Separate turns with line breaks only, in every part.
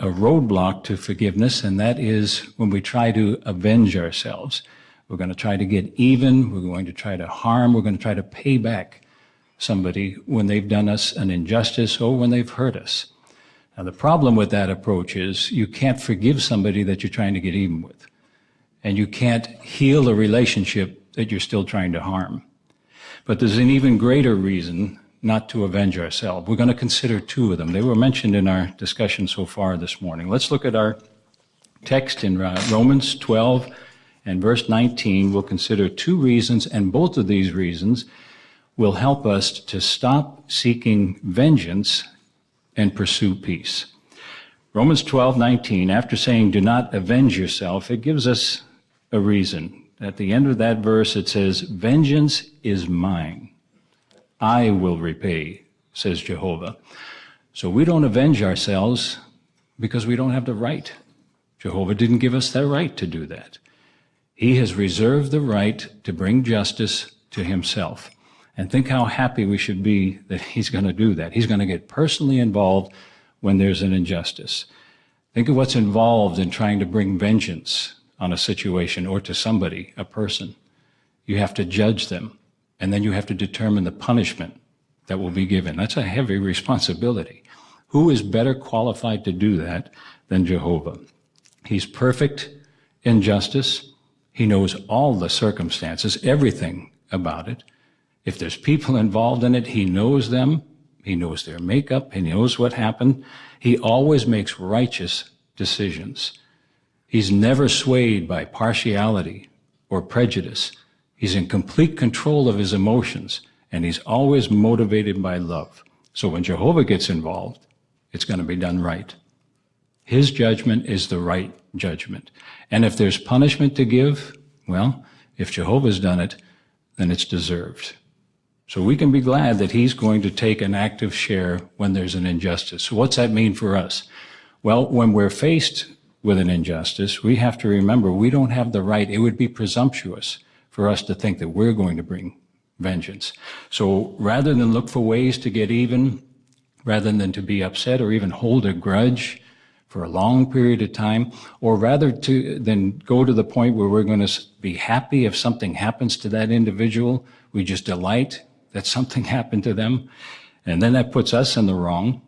a roadblock to forgiveness, and that is when we try to avenge ourselves. We're going to try to get even. We're going to try to harm. We're going to try to pay back somebody when they've done us an injustice or when they've hurt us. Now, the problem with that approach is you can't forgive somebody that you're trying to get even with, and you can't heal a relationship that you're still trying to harm. But there's an even greater reason not to avenge ourselves. We're going to consider two of them. They were mentioned in our discussion so far this morning. Let's look at our text in Romans 12 and verse 19. We'll consider two reasons, and both of these reasons will help us to stop seeking vengeance and pursue peace. Romans 12:19, after saying, do not avenge yourself, it gives us a reason. At the end of that verse, it says, vengeance is mine. I will repay, says Jehovah. So we don't avenge ourselves because we don't have the right. Jehovah didn't give us the right to do that. He has reserved the right to bring justice to himself. And think how happy we should be that he's going to do that. He's going to get personally involved when there's an injustice. Think of what's involved in trying to bring vengeance on a situation or to somebody, a person. You have to judge them, and then you have to determine the punishment that will be given. That's a heavy responsibility. Who is better qualified to do that than Jehovah? He's perfect in justice. He knows all the circumstances, everything about it. If there's people involved in it, he knows them. He knows their makeup. He knows what happened. He always makes righteous decisions. He's never swayed by partiality or prejudice. He's in complete control of his emotions, and he's always motivated by love. So when Jehovah gets involved, it's going to be done right. His judgment is the right judgment. And if there's punishment to give, well, if Jehovah's done it, then it's deserved. So we can be glad that he's going to take an active share when there's an injustice. So what's that mean for us? Well, when we're faced with an injustice, we have to remember we don't have the right. It would be presumptuous for us to think that we're going to bring vengeance. So rather than look for ways to get even, rather than to be upset or even hold a grudge for a long period of time, or rather than go to the point where we're going to be happy if something happens to that individual, we just delight that something happened to them, and then that puts us in the wrong.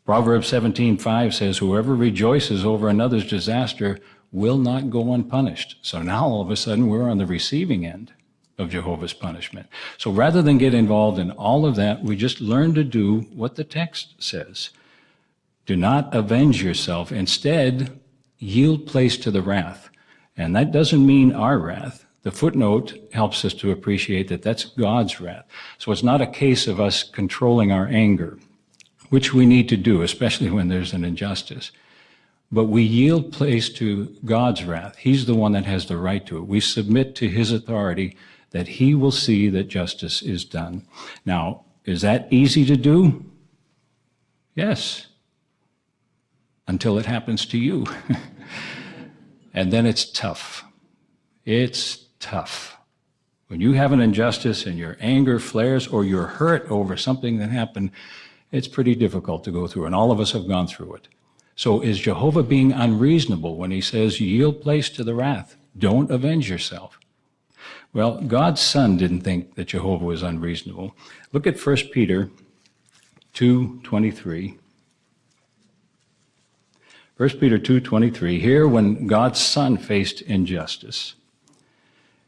Proverbs 17:5 says, whoever rejoices over another's disaster will not go unpunished. So now all of a sudden we're on the receiving end of Jehovah's punishment. So rather than get involved in all of that, we just learn to do what the text says. Do not avenge yourself. Instead, yield place to the wrath. And that doesn't mean our wrath. The footnote helps us to appreciate that that's God's wrath. So it's not a case of us controlling our anger, which we need to do, especially when there's an injustice. But we yield place to God's wrath. He's the one that has the right to it. We submit to his authority that he will see that justice is done. Now, is that easy to do? Yes. Until it happens to you. And then it's tough. It's tough. When you have an injustice and your anger flares or you're hurt over something that happened, it's pretty difficult to go through, and all of us have gone through it. So is Jehovah being unreasonable when he says, yield place to the wrath? Don't avenge yourself. Well, God's Son didn't think that Jehovah was unreasonable. Look at 1 Peter 2:23. 1 Peter 2:23, here when God's Son faced injustice,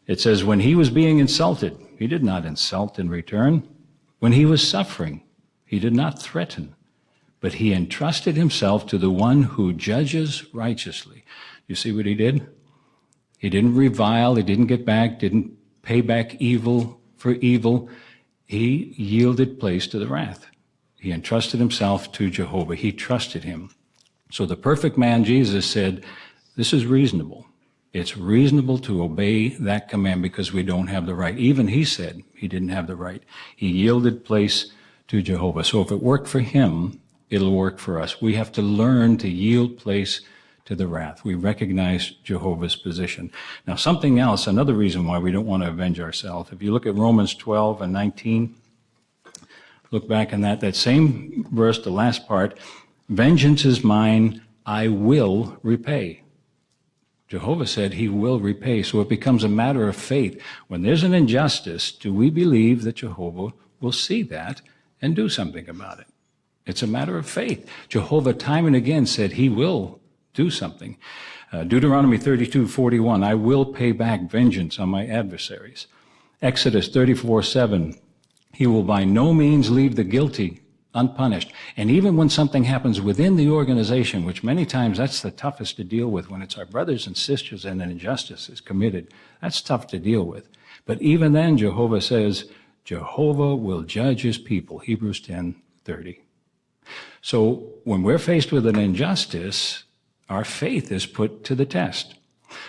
it says, when he was being insulted, he did not insult in return. When he was suffering, he did not threaten, but he entrusted himself to the one who judges righteously. You see what he did? He didn't revile, he didn't get back, didn't pay back evil for evil. He yielded place to the wrath. He entrusted himself to Jehovah. He trusted him. So the perfect man, Jesus, said, this is reasonable. It's reasonable to obey that command because we don't have the right. Even he said he didn't have the right. He yielded place to Jehovah. So if it worked for him, it'll work for us. We have to learn to yield place to the wrath. We recognize Jehovah's position. Now, something else, another reason why we don't want to avenge ourselves. If you look at Romans 12 and 19, look back in that same verse, the last part, vengeance is mine, I will repay. Jehovah said he will repay. So it becomes a matter of faith. When there's an injustice, do we believe that Jehovah will see that and do something about it? It's a matter of faith. Jehovah time and again said he will do something. Deuteronomy 32:41, I will pay back vengeance on my adversaries. Exodus 34:7, he will by no means leave the guilty unpunished. And even when something happens within the organization, which many times that's the toughest to deal with, when it's our brothers and sisters and an injustice is committed, that's tough to deal with. But even then, Jehovah says, Jehovah will judge his people, Hebrews 10:30. So when we're faced with an injustice, our faith is put to the test.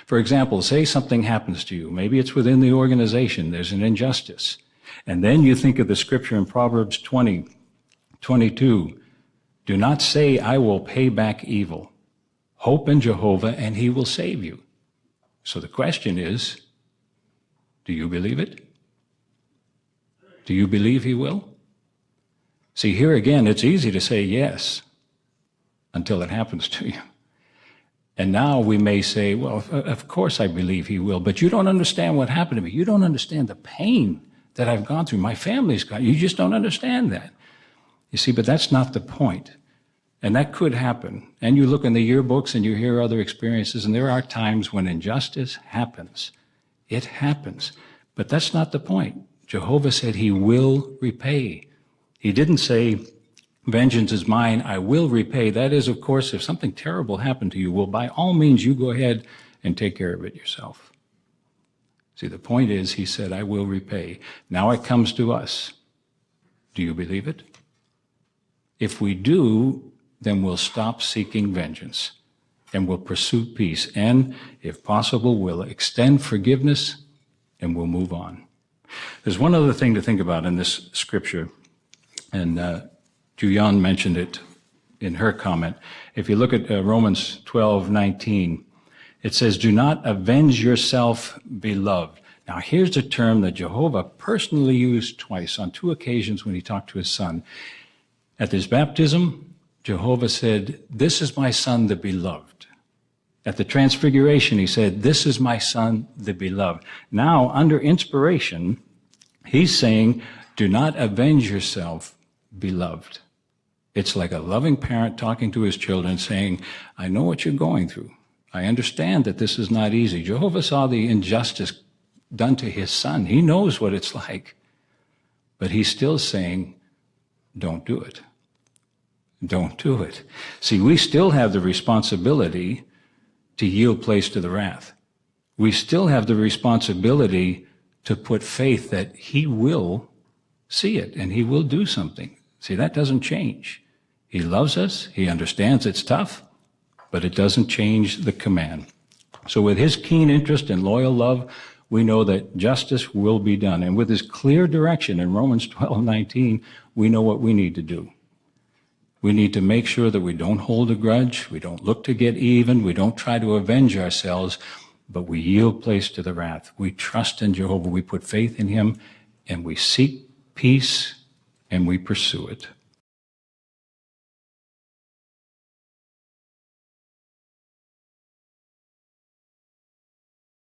For example, say something happens to you. Maybe it's within the organization. There's an injustice. And then you think of the scripture in Proverbs 20:22. Do not say, I will pay back evil. Hope in Jehovah and he will save you. So the question is, do you believe it? Do you believe he will? See, here again, it's easy to say yes until it happens to you. And now we may say, well, of course I believe he will, but you don't understand what happened to me. You don't understand the pain that I've gone through. My family's got, you just don't understand that. You see, but that's not the point. And that could happen. And you look in the yearbooks and you hear other experiences, and there are times when injustice happens. It happens. But that's not the point. Jehovah said he will repay. He didn't say, vengeance is mine, I will repay. That is, of course, if something terrible happened to you, well, by all means, you go ahead and take care of it yourself. See, the point is, he said, I will repay. Now it comes to us. Do you believe it? If we do, then we'll stop seeking vengeance and we'll pursue peace. And, if possible, we'll extend forgiveness and we'll move on. There's one other thing to think about in this scripture, and Julian mentioned it in her comment. If you look at Romans 12:19, it says, do not avenge yourself, beloved. Now, here's a term that Jehovah personally used twice on 2 occasions when he talked to his son. At his baptism, Jehovah said, this is my son, the beloved. At the transfiguration, he said, this is my son, the beloved. Now, under inspiration, he's saying, do not avenge yourself, beloved. It's like a loving parent talking to his children saying, I know what you're going through. I understand that this is not easy. Jehovah saw the injustice done to his son. He knows what it's like. But he's still saying, don't do it. Don't do it. See, we still have the responsibility to yield place to the wrath. We still have the responsibility to put faith that he will see it and he will do something. See, that doesn't change. He loves us. He understands it's tough, but it doesn't change the command. So with his keen interest and loyal love, we know that justice will be done. And with his clear direction in Romans 12:19, we know what we need to do. We need to make sure that we don't hold a grudge, we don't look to get even, we don't try to avenge ourselves, but we yield place to the wrath. We trust in Jehovah, we put faith in him, and we seek peace, and we pursue it.